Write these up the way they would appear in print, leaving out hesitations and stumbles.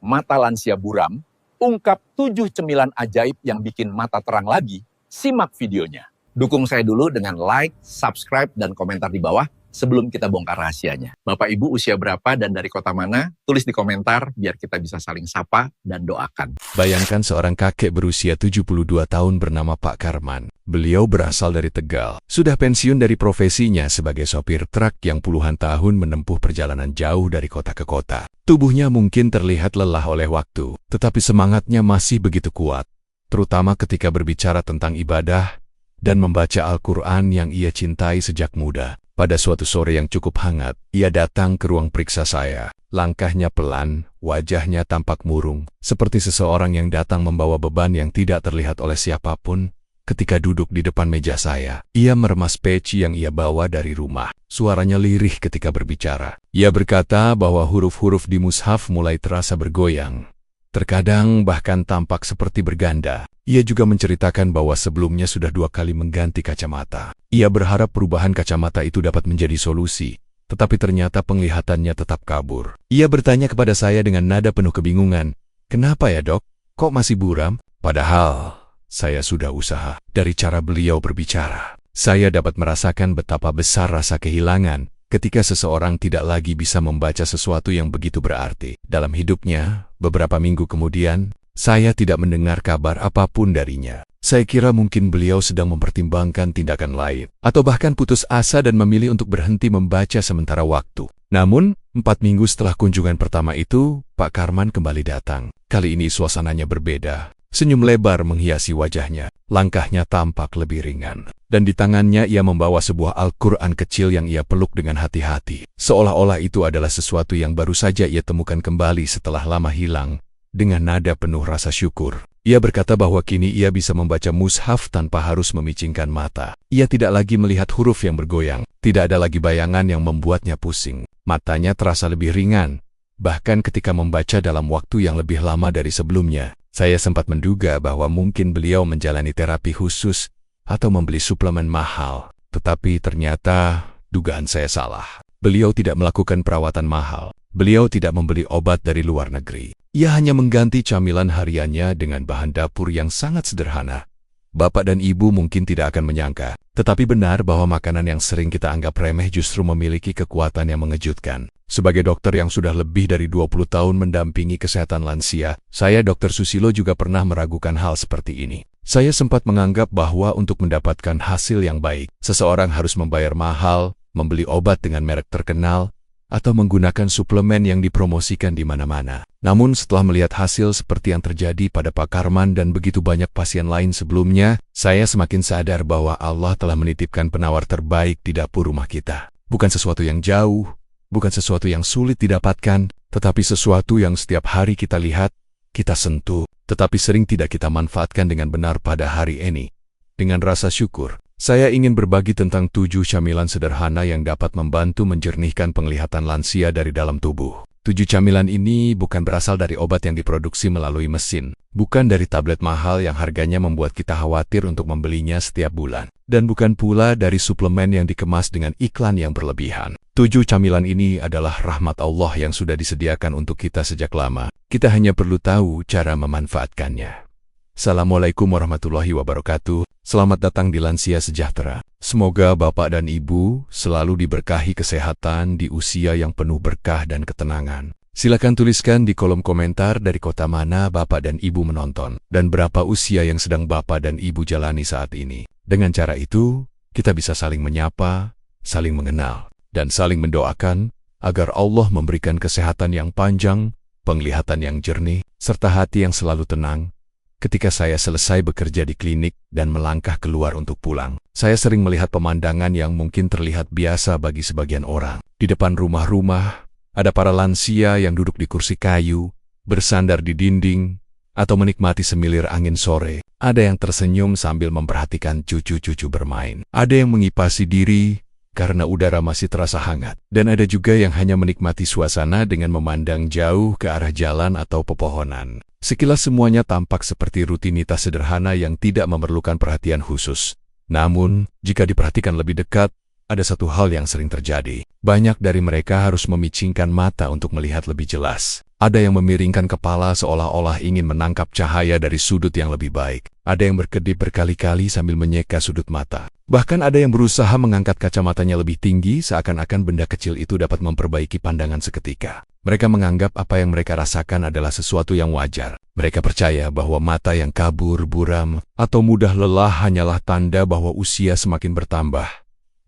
Mata Lansia Buram, ungkap 7 cemilan ajaib yang bikin mata terang lagi. Simak videonya. Dukung saya dulu dengan like, subscribe, dan komentar di bawah sebelum kita bongkar rahasianya. Bapak Ibu usia berapa dan dari kota mana? Tulis di komentar biar kita bisa saling sapa dan doakan. Bayangkan seorang kakek berusia 72 tahun bernama Pak Karman. Beliau berasal dari Tegal. Sudah pensiun dari profesinya sebagai sopir truk yang puluhan tahun menempuh perjalanan jauh dari kota ke kota. Tubuhnya mungkin terlihat lelah oleh waktu, tetapi semangatnya masih begitu kuat. Terutama ketika berbicara tentang ibadah dan membaca Al-Quran yang ia cintai sejak muda. Pada suatu sore yang cukup hangat, ia datang ke ruang periksa saya. Langkahnya pelan, wajahnya tampak murung, seperti seseorang yang datang membawa beban yang tidak terlihat oleh siapapun. Ketika duduk di depan meja saya, ia meremas peci yang ia bawa dari rumah. Suaranya lirih ketika berbicara. Ia berkata bahwa huruf-huruf di mushaf mulai terasa bergoyang. Terkadang bahkan tampak seperti berganda. Ia juga menceritakan bahwa sebelumnya sudah 2 kali mengganti kacamata. Ia berharap perubahan kacamata itu dapat menjadi solusi, tetapi ternyata penglihatannya tetap kabur. Ia bertanya kepada saya dengan nada penuh kebingungan, "Kenapa ya dok? Kok masih buram?" Padahal saya sudah usaha. Dari cara beliau berbicara, saya dapat merasakan betapa besar rasa kehilangan ketika seseorang tidak lagi bisa membaca sesuatu yang begitu berarti dalam hidupnya. Beberapa minggu kemudian, saya tidak mendengar kabar apapun darinya. Saya kira mungkin beliau sedang mempertimbangkan tindakan lain, atau bahkan putus asa dan memilih untuk berhenti membaca sementara waktu. Namun, 4 minggu setelah kunjungan pertama itu, Pak Karman kembali datang. Kali ini suasananya berbeda. Senyum lebar menghiasi wajahnya, langkahnya tampak lebih ringan. Dan di tangannya ia membawa sebuah Al-Quran kecil yang ia peluk dengan hati-hati. Seolah-olah itu adalah sesuatu yang baru saja ia temukan kembali setelah lama hilang. Dengan nada penuh rasa syukur, ia berkata bahwa kini ia bisa membaca mushaf tanpa harus memicingkan mata. Ia tidak lagi melihat huruf yang bergoyang, tidak ada lagi bayangan yang membuatnya pusing. Matanya terasa lebih ringan, bahkan ketika membaca dalam waktu yang lebih lama dari sebelumnya. Saya sempat menduga bahwa mungkin beliau menjalani terapi khusus atau membeli suplemen mahal, tetapi ternyata dugaan saya salah. Beliau tidak melakukan perawatan mahal. Beliau tidak membeli obat dari luar negeri. Ia hanya mengganti camilan hariannya dengan bahan dapur yang sangat sederhana. Bapak dan Ibu mungkin tidak akan menyangka, tetapi benar bahwa makanan yang sering kita anggap remeh justru memiliki kekuatan yang mengejutkan. Sebagai dokter yang sudah lebih dari 20 tahun mendampingi kesehatan lansia, saya Dr. Susilo juga pernah meragukan hal seperti ini. Saya sempat menganggap bahwa untuk mendapatkan hasil yang baik, seseorang harus membayar mahal, membeli obat dengan merek terkenal, atau menggunakan suplemen yang dipromosikan di mana-mana. Namun setelah melihat hasil seperti yang terjadi pada Pak Karman dan begitu banyak pasien lain sebelumnya, saya semakin sadar bahwa Allah telah menitipkan penawar terbaik di dapur rumah kita. Bukan sesuatu yang jauh, bukan sesuatu yang sulit didapatkan, tetapi sesuatu yang setiap hari kita lihat, kita sentuh, tetapi sering tidak kita manfaatkan dengan benar pada hari ini. Dengan rasa syukur, saya ingin berbagi tentang 7 camilan sederhana yang dapat membantu menjernihkan penglihatan lansia dari dalam tubuh. 7 camilan ini bukan berasal dari obat yang diproduksi melalui mesin, bukan dari tablet mahal yang harganya membuat kita khawatir untuk membelinya setiap bulan, dan bukan pula dari suplemen yang dikemas dengan iklan yang berlebihan. 7 camilan ini adalah rahmat Allah yang sudah disediakan untuk kita sejak lama. Kita hanya perlu tahu cara memanfaatkannya. Assalamualaikum warahmatullahi wabarakatuh. Selamat datang di Lansia Sejahtera. Semoga Bapak dan Ibu selalu diberkahi kesehatan di usia yang penuh berkah dan ketenangan. Silakan tuliskan di kolom komentar dari kota mana Bapak dan Ibu menonton, dan berapa usia yang sedang Bapak dan Ibu jalani saat ini. Dengan cara itu, kita bisa saling menyapa, saling mengenal, dan saling mendoakan agar Allah memberikan kesehatan yang panjang, penglihatan yang jernih, serta hati yang selalu tenang. Ketika saya selesai bekerja di klinik dan melangkah keluar untuk pulang, saya sering melihat pemandangan yang mungkin terlihat biasa bagi sebagian orang. Di depan rumah-rumah, ada para lansia yang duduk di kursi kayu, bersandar di dinding, atau menikmati semilir angin sore. Ada yang tersenyum sambil memperhatikan cucu-cucu bermain. Ada yang mengipasi diri karena udara masih terasa hangat. Dan ada juga yang hanya menikmati suasana dengan memandang jauh ke arah jalan atau pepohonan. Sekilas semuanya tampak seperti rutinitas sederhana yang tidak memerlukan perhatian khusus. Namun, jika diperhatikan lebih dekat, ada satu hal yang sering terjadi. Banyak dari mereka harus memicingkan mata untuk melihat lebih jelas. Ada yang memiringkan kepala seolah-olah ingin menangkap cahaya dari sudut yang lebih baik. Ada yang berkedip berkali-kali sambil menyeka sudut mata. Bahkan ada yang berusaha mengangkat kacamatanya lebih tinggi seakan-akan benda kecil itu dapat memperbaiki pandangan seketika. Mereka menganggap apa yang mereka rasakan adalah sesuatu yang wajar. Mereka percaya bahwa mata yang kabur, buram, atau mudah lelah hanyalah tanda bahwa usia semakin bertambah.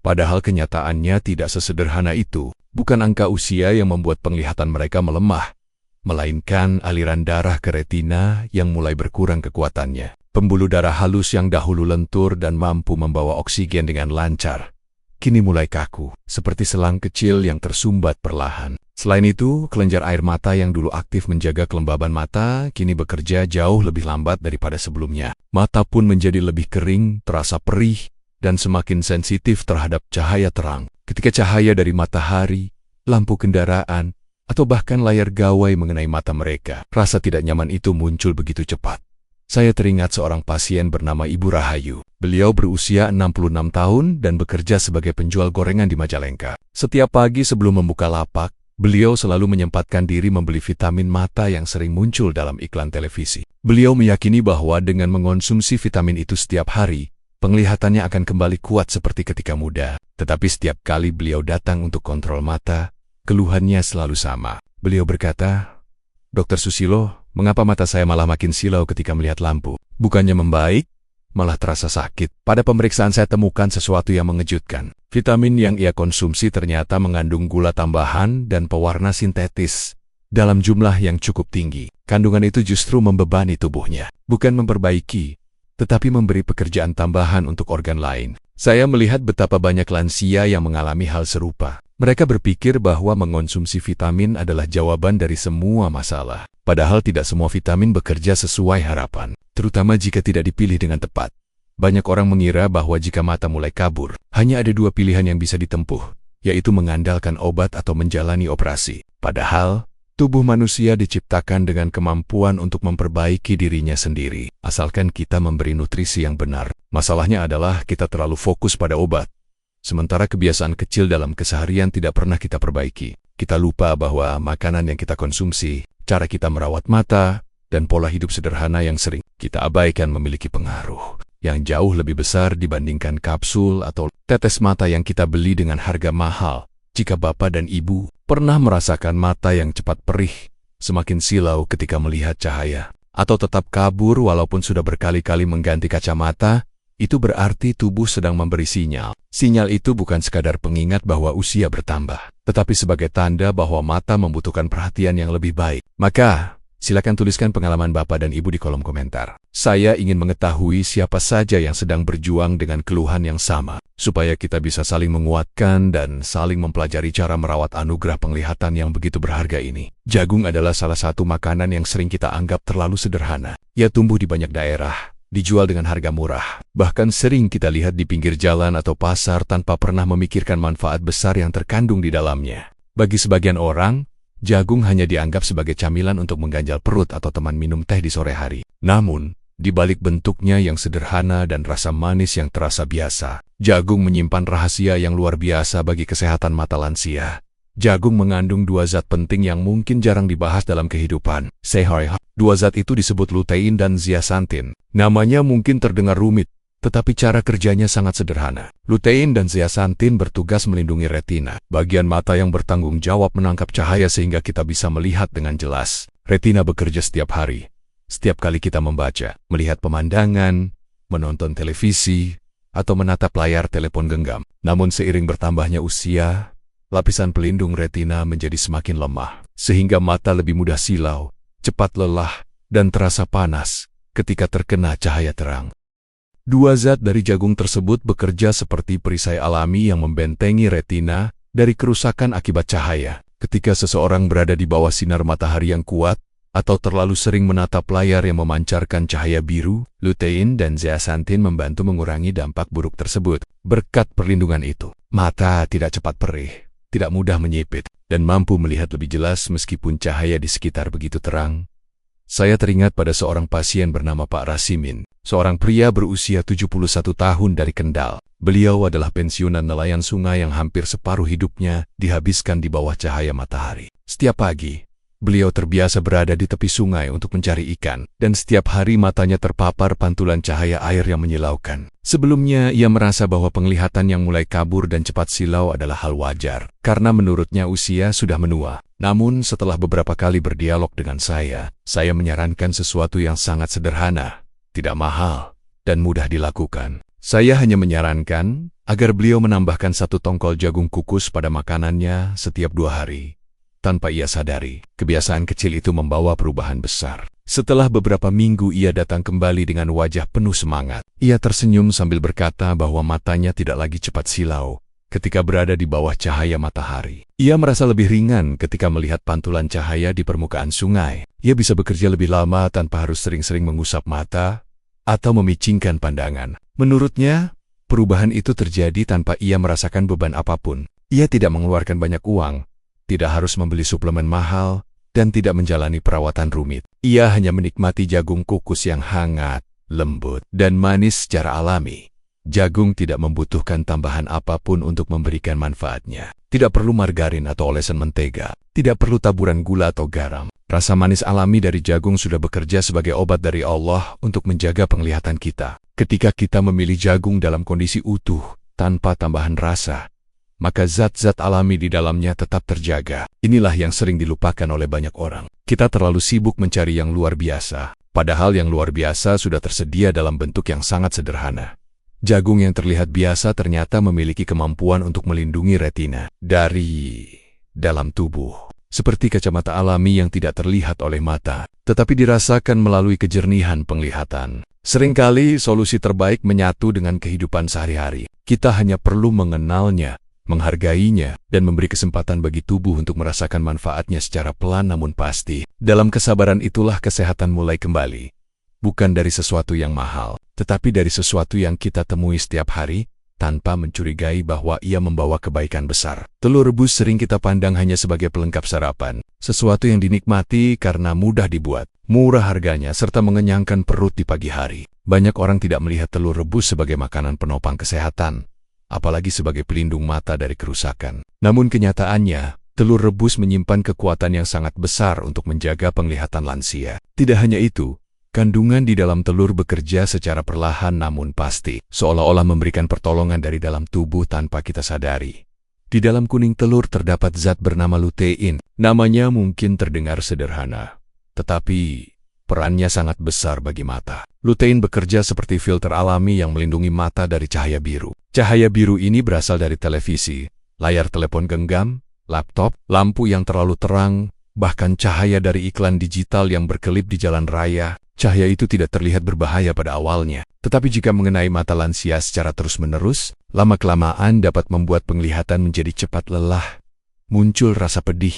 Padahal kenyataannya tidak sesederhana itu. Bukan angka usia yang membuat penglihatan mereka melemah, melainkan aliran darah ke retina yang mulai berkurang kekuatannya. Pembuluh darah halus yang dahulu lentur dan mampu membawa oksigen dengan lancar, kini mulai kaku, seperti selang kecil yang tersumbat perlahan. Selain itu, kelenjar air mata yang dulu aktif menjaga kelembaban mata, kini bekerja jauh lebih lambat daripada sebelumnya. Mata pun menjadi lebih kering, terasa perih, dan semakin sensitif terhadap cahaya terang. Ketika cahaya dari matahari, lampu kendaraan, atau bahkan layar gawai mengenai mata mereka, rasa tidak nyaman itu muncul begitu cepat. Saya teringat seorang pasien bernama Ibu Rahayu. Beliau berusia 66 tahun dan bekerja sebagai penjual gorengan di Majalengka. Setiap pagi sebelum membuka lapak, beliau selalu menyempatkan diri membeli vitamin mata yang sering muncul dalam iklan televisi. Beliau meyakini bahwa dengan mengonsumsi vitamin itu setiap hari, penglihatannya akan kembali kuat seperti ketika muda. Tetapi setiap kali beliau datang untuk kontrol mata, keluhannya selalu sama. Beliau berkata, "Dokter Susilo, mengapa mata saya malah makin silau ketika melihat lampu? Bukannya membaik, malah terasa sakit." Pada pemeriksaan saya temukan sesuatu yang mengejutkan. Vitamin yang ia konsumsi ternyata mengandung gula tambahan dan pewarna sintetis dalam jumlah yang cukup tinggi. Kandungan itu justru membebani tubuhnya, bukan memperbaiki, tetapi memberi pekerjaan tambahan untuk organ lain. Saya melihat betapa banyak lansia yang mengalami hal serupa. Mereka berpikir bahwa mengonsumsi vitamin adalah jawaban dari semua masalah. Padahal tidak semua vitamin bekerja sesuai harapan, terutama jika tidak dipilih dengan tepat. Banyak orang mengira bahwa jika mata mulai kabur, hanya ada dua pilihan yang bisa ditempuh, yaitu mengandalkan obat atau menjalani operasi. Padahal, tubuh manusia diciptakan dengan kemampuan untuk memperbaiki dirinya sendiri, asalkan kita memberi nutrisi yang benar. Masalahnya adalah kita terlalu fokus pada obat, sementara kebiasaan kecil dalam keseharian tidak pernah kita perbaiki. Kita lupa bahwa makanan yang kita konsumsi, cara kita merawat mata, dan pola hidup sederhana yang sering kita abaikan memiliki pengaruh yang jauh lebih besar dibandingkan kapsul atau tetes mata yang kita beli dengan harga mahal. Jika Bapak dan Ibu pernah merasakan mata yang cepat perih, semakin silau ketika melihat cahaya, atau tetap kabur walaupun sudah berkali-kali mengganti kacamata, itu berarti tubuh sedang memberi sinyal. Sinyal itu bukan sekadar pengingat bahwa usia bertambah, tetapi sebagai tanda bahwa mata membutuhkan perhatian yang lebih baik. Maka, silakan tuliskan pengalaman Bapak dan Ibu di kolom komentar. Saya ingin mengetahui siapa saja yang sedang berjuang dengan keluhan yang sama, supaya kita bisa saling menguatkan dan saling mempelajari cara merawat anugerah penglihatan yang begitu berharga ini. Jagung adalah salah satu makanan yang sering kita anggap terlalu sederhana. Ia tumbuh di banyak daerah, dijual dengan harga murah. Bahkan sering kita lihat di pinggir jalan atau pasar tanpa pernah memikirkan manfaat besar yang terkandung di dalamnya. Bagi sebagian orang, jagung hanya dianggap sebagai camilan untuk mengganjal perut atau teman minum teh di sore hari. Namun, di balik bentuknya yang sederhana dan rasa manis yang terasa biasa, jagung menyimpan rahasia yang luar biasa bagi kesehatan mata lansia. Jagung mengandung dua zat penting yang mungkin jarang dibahas dalam kehidupan sehari-hari. Dua zat itu disebut lutein dan zeaxanthin. Namanya mungkin terdengar rumit, tetapi cara kerjanya sangat sederhana. Lutein dan zeaxanthin bertugas melindungi retina, bagian mata yang bertanggung jawab menangkap cahaya sehingga kita bisa melihat dengan jelas. Retina bekerja setiap hari. Setiap kali kita membaca, melihat pemandangan, menonton televisi, atau menatap layar telepon genggam. Namun seiring bertambahnya usia, lapisan pelindung retina menjadi semakin lemah, sehingga mata lebih mudah silau, cepat lelah, dan terasa panas ketika terkena cahaya terang. Dua zat dari jagung tersebut bekerja seperti perisai alami yang membentengi retina dari kerusakan akibat cahaya. Ketika seseorang berada di bawah sinar matahari yang kuat, atau terlalu sering menatap layar yang memancarkan cahaya biru, lutein dan zeaxanthin membantu mengurangi dampak buruk tersebut. Berkat perlindungan itu, mata tidak cepat perih, tidak mudah menyipit, dan mampu melihat lebih jelas meskipun cahaya di sekitar begitu terang. Saya teringat pada seorang pasien bernama Pak Rasimin, seorang pria berusia 71 tahun dari Kendal. Beliau adalah pensiunan nelayan sungai yang hampir separuh hidupnya dihabiskan di bawah cahaya matahari. Setiap pagi, Beliau terbiasa berada di tepi sungai untuk mencari ikan, dan setiap hari matanya terpapar pantulan cahaya air yang menyilaukan. Sebelumnya, ia merasa bahwa penglihatan yang mulai kabur dan cepat silau adalah hal wajar, karena menurutnya usia sudah menua. Namun, setelah beberapa kali berdialog dengan saya menyarankan sesuatu yang sangat sederhana, tidak mahal, dan mudah dilakukan. Saya hanya menyarankan agar beliau menambahkan 1 tongkol jagung kukus pada makanannya setiap 2 hari. Tanpa ia sadari, kebiasaan kecil itu membawa perubahan besar. Setelah beberapa minggu ia datang kembali dengan wajah penuh semangat. Ia tersenyum sambil berkata bahwa matanya tidak lagi cepat silau ketika berada di bawah cahaya matahari. Ia merasa lebih ringan ketika melihat pantulan cahaya di permukaan sungai. Ia bisa bekerja lebih lama tanpa harus sering-sering mengusap mata atau memicingkan pandangan. Menurutnya, perubahan itu terjadi tanpa ia merasakan beban apapun. Ia tidak mengeluarkan banyak uang, tidak harus membeli suplemen mahal, dan tidak menjalani perawatan rumit. Ia hanya menikmati jagung kukus yang hangat, lembut, dan manis secara alami. Jagung tidak membutuhkan tambahan apapun untuk memberikan manfaatnya. Tidak perlu margarin atau olesan mentega. Tidak perlu taburan gula atau garam. Rasa manis alami dari jagung sudah bekerja sebagai obat dari Allah untuk menjaga penglihatan kita. Ketika kita memilih jagung dalam kondisi utuh, tanpa tambahan rasa, maka zat-zat alami di dalamnya tetap terjaga. Inilah yang sering dilupakan oleh banyak orang. Kita terlalu sibuk mencari yang luar biasa, padahal yang luar biasa sudah tersedia dalam bentuk yang sangat sederhana. Jagung yang terlihat biasa ternyata memiliki kemampuan untuk melindungi retina dari dalam tubuh. Seperti kacamata alami yang tidak terlihat oleh mata, tetapi dirasakan melalui kejernihan penglihatan. Seringkali solusi terbaik menyatu dengan kehidupan sehari-hari. Kita hanya perlu mengenalnya, menghargainya, dan memberi kesempatan bagi tubuh untuk merasakan manfaatnya secara pelan namun pasti. Dalam kesabaran itulah kesehatan mulai kembali. Bukan dari sesuatu yang mahal, tetapi dari sesuatu yang kita temui setiap hari, tanpa mencurigai bahwa ia membawa kebaikan besar. Telur rebus sering kita pandang hanya sebagai pelengkap sarapan, sesuatu yang dinikmati karena mudah dibuat, murah harganya, serta mengenyangkan perut di pagi hari. Banyak orang tidak melihat telur rebus sebagai makanan penopang kesehatan, apalagi sebagai pelindung mata dari kerusakan. Namun kenyataannya, telur rebus menyimpan kekuatan yang sangat besar untuk menjaga penglihatan lansia. Tidak hanya itu, kandungan di dalam telur bekerja secara perlahan namun pasti, seolah-olah memberikan pertolongan dari dalam tubuh tanpa kita sadari. Di dalam kuning telur terdapat zat bernama lutein. Namanya mungkin terdengar sederhana, tetapi perannya sangat besar bagi mata. Lutein bekerja seperti filter alami yang melindungi mata dari cahaya biru. Cahaya biru ini berasal dari televisi, layar telepon genggam, laptop, lampu yang terlalu terang, bahkan cahaya dari iklan digital yang berkelip di jalan raya. Cahaya itu tidak terlihat berbahaya pada awalnya, tetapi jika mengenai mata lansia secara terus-menerus, lama-kelamaan dapat membuat penglihatan menjadi cepat lelah, muncul rasa pedih,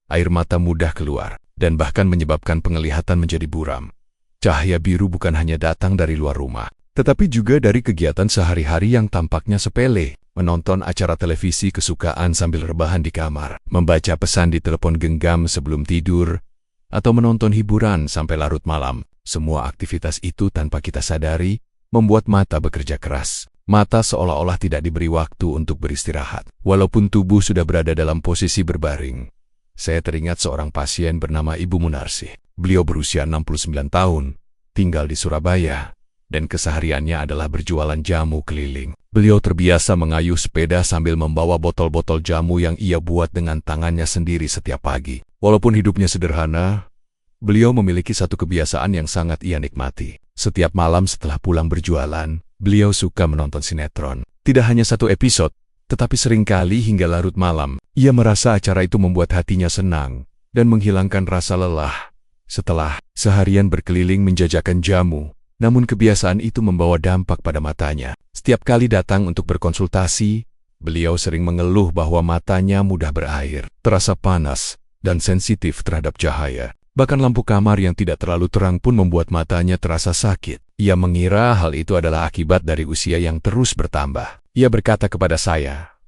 air mata mudah keluar, dan bahkan menyebabkan penglihatan menjadi buram. Cahaya biru bukan hanya datang dari luar rumah, tetapi juga dari kegiatan sehari-hari yang tampaknya sepele, menonton acara televisi kesukaan sambil rebahan di kamar, membaca pesan di telepon genggam sebelum tidur, atau menonton hiburan sampai larut malam. Semua aktivitas itu tanpa kita sadari, membuat mata bekerja keras. Mata seolah-olah tidak diberi waktu untuk beristirahat, walaupun tubuh sudah berada dalam posisi berbaring. Saya teringat seorang pasien bernama Ibu Munarsih. Beliau berusia 69 tahun, tinggal di Surabaya, dan kesehariannya adalah berjualan jamu keliling. Beliau terbiasa mengayuh sepeda sambil membawa botol-botol jamu yang ia buat dengan tangannya sendiri setiap pagi. Walaupun hidupnya sederhana, beliau memiliki satu kebiasaan yang sangat ia nikmati. Setiap malam setelah pulang berjualan, beliau suka menonton sinetron. Tidak hanya satu episode, tetapi seringkali hingga larut malam. Ia merasa acara itu membuat hatinya senang dan menghilangkan rasa lelah. Setelah seharian berkeliling menjajakan jamu, namun kebiasaan itu membawa dampak pada matanya. Setiap kali datang untuk berkonsultasi, beliau sering mengeluh bahwa matanya mudah berair, terasa panas, dan sensitif terhadap cahaya. Bahkan lampu kamar yang tidak terlalu terang pun membuat matanya terasa sakit. Ia mengira hal itu adalah akibat dari usia yang terus bertambah. Ia berkata kepada saya,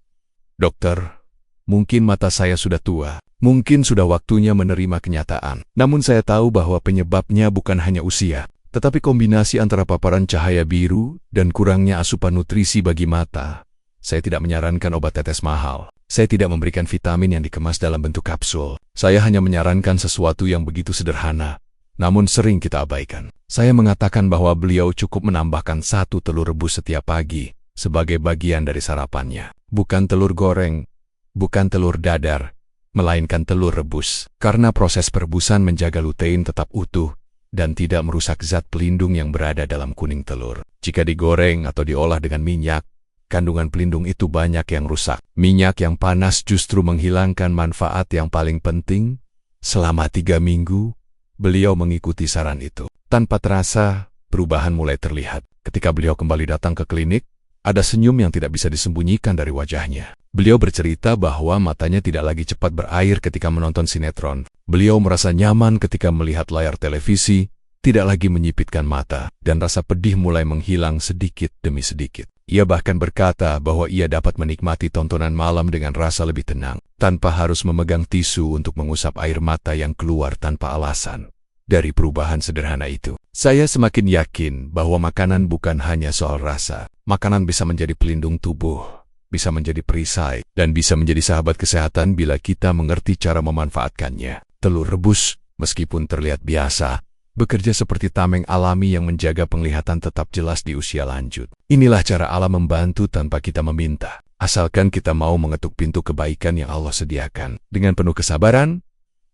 "Dokter, mungkin mata saya sudah tua. Mungkin sudah waktunya menerima kenyataan. Namun saya tahu bahwa penyebabnya bukan hanya usia, tetapi kombinasi antara paparan cahaya biru dan kurangnya asupan nutrisi bagi mata. Saya tidak menyarankan obat tetes mahal. Saya tidak memberikan vitamin yang dikemas dalam bentuk kapsul. Saya hanya menyarankan sesuatu yang begitu sederhana, namun sering kita abaikan. Saya mengatakan bahwa beliau cukup menambahkan 1 telur rebus setiap pagi sebagai bagian dari sarapannya. Bukan telur goreng, bukan telur dadar, melainkan telur rebus. Karena proses perebusan menjaga lutein tetap utuh dan tidak merusak zat pelindung yang berada dalam kuning telur. Jika digoreng atau diolah dengan minyak, kandungan pelindung itu banyak yang rusak. Minyak yang panas justru menghilangkan manfaat yang paling penting. Selama 3 minggu, beliau mengikuti saran itu. Tanpa terasa, perubahan mulai terlihat. Ketika beliau kembali datang ke klinik, ada senyum yang tidak bisa disembunyikan dari wajahnya. Beliau bercerita bahwa matanya tidak lagi cepat berair ketika menonton sinetron. Beliau merasa nyaman ketika melihat layar televisi, tidak lagi menyipitkan mata, dan rasa pedih mulai menghilang sedikit demi sedikit. Ia bahkan berkata bahwa ia dapat menikmati tontonan malam dengan rasa lebih tenang, tanpa harus memegang tisu untuk mengusap air mata yang keluar tanpa alasan. Dari perubahan sederhana itu, saya semakin yakin bahwa makanan bukan hanya soal rasa. Makanan bisa menjadi pelindung tubuh, bisa menjadi perisai, dan bisa menjadi sahabat kesehatan bila kita mengerti cara memanfaatkannya. Telur rebus, meskipun terlihat biasa, bekerja seperti tameng alami yang menjaga penglihatan tetap jelas di usia lanjut. Inilah cara Allah membantu tanpa kita meminta. Asalkan kita mau mengetuk pintu kebaikan yang Allah sediakan. Dengan penuh kesabaran,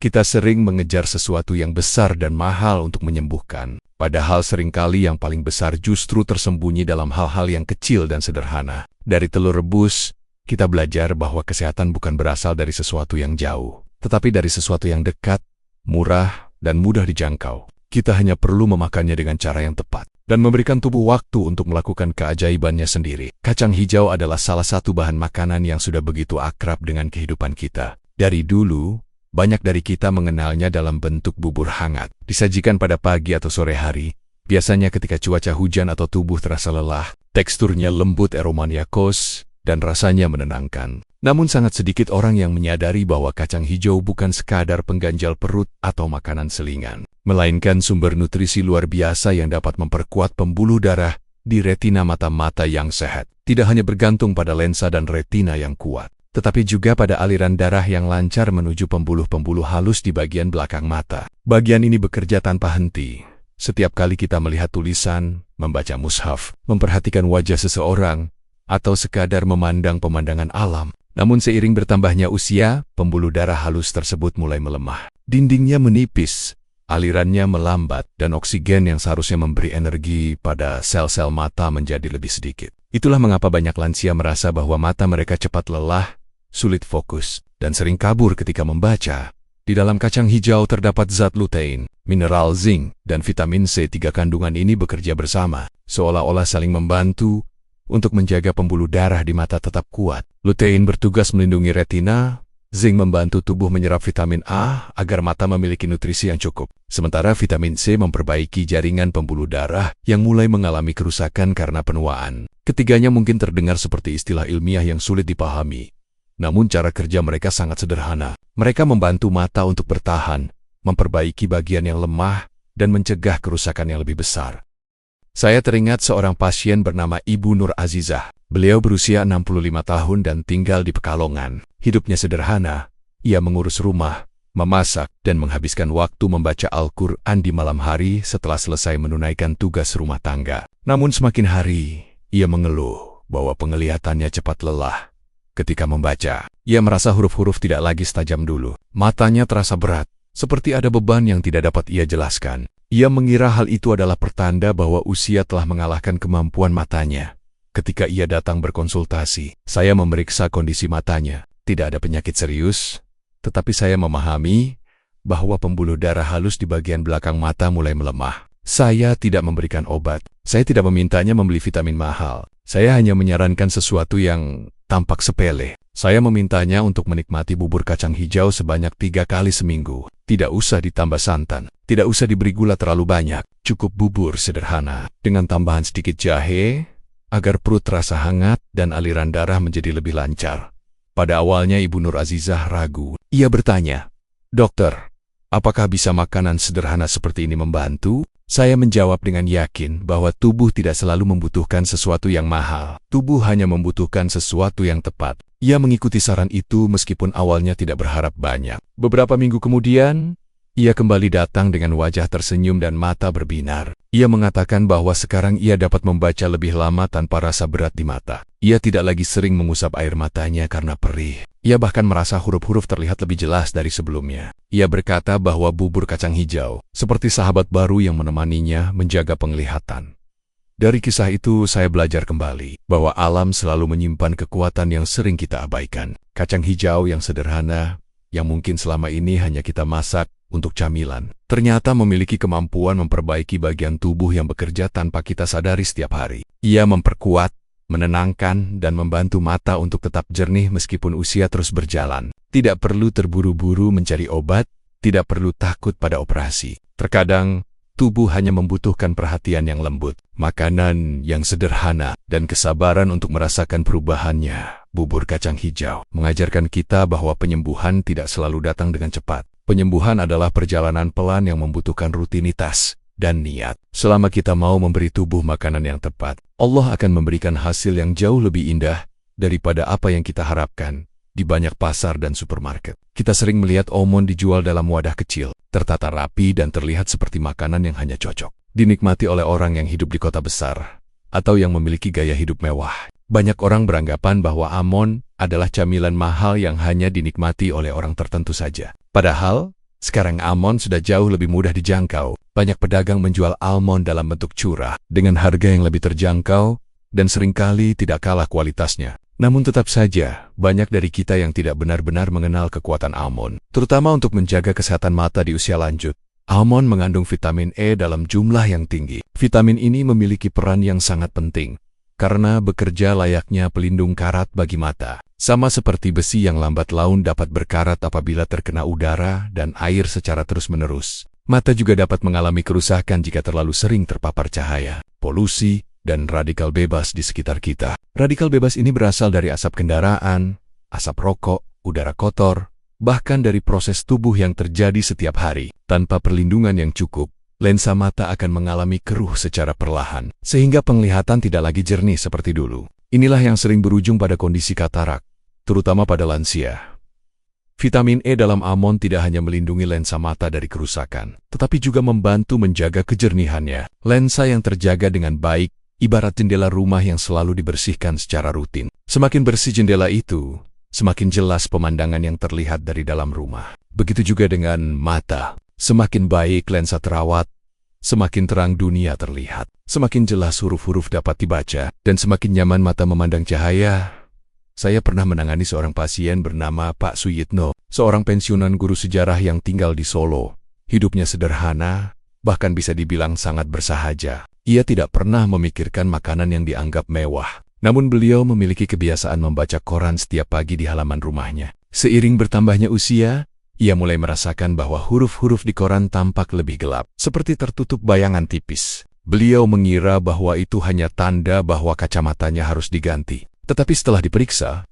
kita sering mengejar sesuatu yang besar dan mahal untuk menyembuhkan. Padahal seringkali yang paling besar justru tersembunyi dalam hal-hal yang kecil dan sederhana. Dari telur rebus, kita belajar bahwa kesehatan bukan berasal dari sesuatu yang jauh, tetapi dari sesuatu yang dekat, murah, dan mudah dijangkau. Kita hanya perlu memakannya dengan cara yang tepat dan memberikan tubuh waktu untuk melakukan keajaibannya sendiri. Kacang hijau adalah salah satu bahan makanan yang sudah begitu akrab dengan kehidupan kita. Dari dulu, banyak dari kita mengenalnya dalam bentuk bubur hangat, disajikan pada pagi atau sore hari, biasanya ketika cuaca hujan atau tubuh terasa lelah. Teksturnya lembut, aromanya kos, dan rasanya menenangkan. Namun sangat sedikit orang yang menyadari bahwa kacang hijau bukan sekadar pengganjal perut atau makanan selingan, melainkan sumber nutrisi luar biasa yang dapat memperkuat pembuluh darah di retina mata-mata yang sehat. Tidak hanya bergantung pada lensa dan retina yang kuat, tetapi juga pada aliran darah yang lancar menuju pembuluh-pembuluh halus di bagian belakang mata. Bagian ini bekerja tanpa henti. Setiap kali kita melihat tulisan, membaca mushaf, memperhatikan wajah seseorang, atau sekadar memandang pemandangan alam. Namun seiring bertambahnya usia, pembuluh darah halus tersebut mulai melemah. Dindingnya menipis, alirannya melambat, dan oksigen yang seharusnya memberi energi pada sel-sel mata menjadi lebih sedikit. Itulah mengapa banyak lansia merasa bahwa mata mereka cepat lelah, sulit fokus, dan sering kabur ketika membaca. Di dalam kacang hijau terdapat zat lutein, mineral zinc, dan vitamin C. 3 kandungan ini bekerja bersama, seolah-olah saling membantu untuk menjaga pembuluh darah di mata tetap kuat. Lutein bertugas melindungi retina, zinc membantu tubuh menyerap vitamin A agar mata memiliki nutrisi yang cukup. Sementara vitamin C memperbaiki jaringan pembuluh darah yang mulai mengalami kerusakan karena penuaan. Ketiganya mungkin terdengar seperti istilah ilmiah yang sulit dipahami. Namun cara kerja mereka sangat sederhana. Mereka membantu mata untuk bertahan, memperbaiki bagian yang lemah, dan mencegah kerusakan yang lebih besar. Saya teringat seorang pasien bernama Ibu Nur Azizah. Beliau berusia 65 tahun dan tinggal di Pekalongan. Hidupnya sederhana. Ia mengurus rumah, memasak, dan menghabiskan waktu membaca Al-Quran di malam hari setelah selesai menunaikan tugas rumah tangga. Namun semakin hari, ia mengeluh bahwa penglihatannya cepat lelah. Ketika membaca, ia merasa huruf-huruf tidak lagi setajam dulu. Matanya terasa berat, seperti ada beban yang tidak dapat ia jelaskan. Ia mengira hal itu adalah pertanda bahwa usia telah mengalahkan kemampuan matanya. Ketika ia datang berkonsultasi, saya memeriksa kondisi matanya. Tidak ada penyakit serius, tetapi saya memahami bahwa pembuluh darah halus di bagian belakang mata mulai melemah. Saya tidak memberikan obat. Saya tidak memintanya membeli vitamin mahal. Saya hanya menyarankan sesuatu yang tampak sepele. Saya memintanya untuk menikmati bubur kacang hijau sebanyak 3 kali seminggu. Tidak usah ditambah santan. Tidak usah diberi gula terlalu banyak. Cukup bubur sederhana dengan tambahan sedikit jahe agar perut terasa hangat dan aliran darah menjadi lebih lancar. Pada awalnya Ibu Nur Azizah ragu. Ia bertanya, "Dokter, apakah bisa makanan sederhana seperti ini membantu?" Saya menjawab dengan yakin bahwa tubuh tidak selalu membutuhkan sesuatu yang mahal. Tubuh hanya membutuhkan sesuatu yang tepat. Ia mengikuti saran itu meskipun awalnya tidak berharap banyak. Beberapa minggu kemudian, ia kembali datang dengan wajah tersenyum dan mata berbinar. Ia mengatakan bahwa sekarang ia dapat membaca lebih lama tanpa rasa berat di mata. Ia tidak lagi sering mengusap air matanya karena perih. Ia bahkan merasa huruf-huruf terlihat lebih jelas dari sebelumnya. Ia berkata bahwa bubur kacang hijau, seperti sahabat baru yang menemaninya menjaga penglihatan. Dari kisah itu, saya belajar kembali bahwa alam selalu menyimpan kekuatan yang sering kita abaikan. Kacang hijau yang sederhana, yang mungkin selama ini hanya kita masak untuk camilan, ternyata memiliki kemampuan memperbaiki bagian tubuh yang bekerja tanpa kita sadari setiap hari. Ia memperkuat, menenangkan, dan membantu mata untuk tetap jernih meskipun usia terus berjalan. Tidak perlu terburu-buru mencari obat, tidak perlu takut pada operasi. Terkadang, tubuh hanya membutuhkan perhatian yang lembut, makanan yang sederhana, dan kesabaran untuk merasakan perubahannya. Bubur kacang hijau mengajarkan kita bahwa penyembuhan tidak selalu datang dengan cepat. Penyembuhan adalah perjalanan pelan yang membutuhkan rutinitas dan niat. Selama kita mau memberi tubuh makanan yang tepat, Allah akan memberikan hasil yang jauh lebih indah daripada apa yang kita harapkan di banyak pasar dan supermarket. Kita sering melihat almond dijual dalam wadah kecil, tertata rapi dan terlihat seperti makanan yang hanya cocok dinikmati oleh orang yang hidup di kota besar atau yang memiliki gaya hidup mewah. Banyak orang beranggapan bahwa almond adalah camilan mahal yang hanya dinikmati oleh orang tertentu saja. Padahal, sekarang almond sudah jauh lebih mudah dijangkau. Banyak pedagang menjual almond dalam bentuk curah, dengan harga yang lebih terjangkau, dan seringkali tidak kalah kualitasnya. Namun tetap saja, banyak dari kita yang tidak benar-benar mengenal kekuatan almond, terutama untuk menjaga kesehatan mata di usia lanjut. Almond mengandung vitamin E dalam jumlah yang tinggi. Vitamin ini memiliki peran yang sangat penting, karena bekerja layaknya pelindung karat bagi mata. Sama seperti besi yang lambat laun dapat berkarat apabila terkena udara dan air secara terus-menerus. Mata juga dapat mengalami kerusakan jika terlalu sering terpapar cahaya, polusi, dan radikal bebas di sekitar kita. Radikal bebas ini berasal dari asap kendaraan, asap rokok, udara kotor, bahkan dari proses tubuh yang terjadi setiap hari. Tanpa perlindungan yang cukup, lensa mata akan mengalami keruh secara perlahan, sehingga penglihatan tidak lagi jernih seperti dulu. Inilah yang sering berujung pada kondisi katarak, terutama pada lansia. Vitamin E dalam almond tidak hanya melindungi lensa mata dari kerusakan, tetapi juga membantu menjaga kejernihannya. Lensa yang terjaga dengan baik, ibarat jendela rumah yang selalu dibersihkan secara rutin. Semakin bersih jendela itu, semakin jelas pemandangan yang terlihat dari dalam rumah. Begitu juga dengan mata. Semakin baik lensa terawat, semakin terang dunia terlihat. Semakin jelas huruf-huruf dapat dibaca, dan semakin nyaman mata memandang cahaya. Saya pernah menangani seorang pasien bernama Pak Suyitno, seorang pensiunan guru sejarah yang tinggal di Solo. Hidupnya sederhana, bahkan bisa dibilang sangat bersahaja. Ia tidak pernah memikirkan makanan yang dianggap mewah. Namun beliau memiliki kebiasaan membaca koran setiap pagi di halaman rumahnya. Seiring bertambahnya usia, ia mulai merasakan bahwa huruf-huruf di koran tampak lebih gelap, seperti tertutup bayangan tipis. Beliau mengira bahwa itu hanya tanda bahwa kacamatanya harus diganti. Tetapi setelah diperiksa,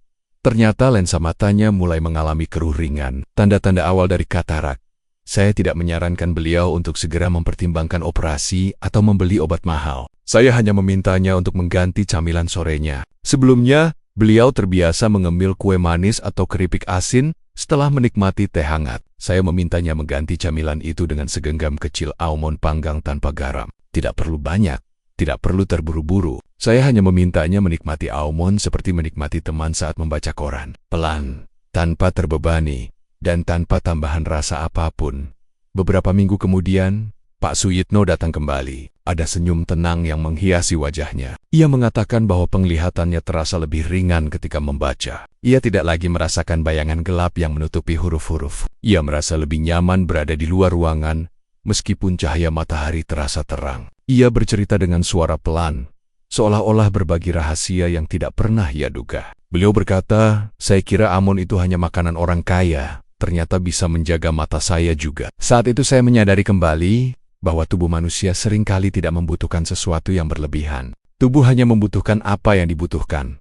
ternyata lensa matanya mulai mengalami keruh ringan, tanda-tanda awal dari katarak. Saya tidak menyarankan beliau untuk segera mempertimbangkan operasi atau membeli obat mahal. Saya hanya memintanya untuk mengganti camilan sorenya. Sebelumnya, beliau terbiasa mengemil kue manis atau keripik asin setelah menikmati teh hangat. Saya memintanya mengganti camilan itu dengan segenggam kecil almond panggang tanpa garam. Tidak perlu banyak, tidak perlu terburu-buru. Saya hanya memintanya menikmati almond seperti menikmati teman saat membaca koran. Pelan, tanpa terbebani, dan tanpa tambahan rasa apapun. Beberapa minggu kemudian, Pak Suyitno datang kembali. Ada senyum tenang yang menghiasi wajahnya. Ia mengatakan bahwa penglihatannya terasa lebih ringan ketika membaca. Ia tidak lagi merasakan bayangan gelap yang menutupi huruf-huruf. Ia merasa lebih nyaman berada di luar ruangan, meskipun cahaya matahari terasa terang. Ia bercerita dengan suara pelan, seolah-olah berbagi rahasia yang tidak pernah ia duga. Beliau berkata, "Saya kira almond itu hanya makanan orang kaya. Ternyata bisa menjaga mata saya juga." Saat itu saya menyadari kembali bahwa tubuh manusia seringkali tidak membutuhkan sesuatu yang berlebihan. Tubuh hanya membutuhkan apa yang dibutuhkan,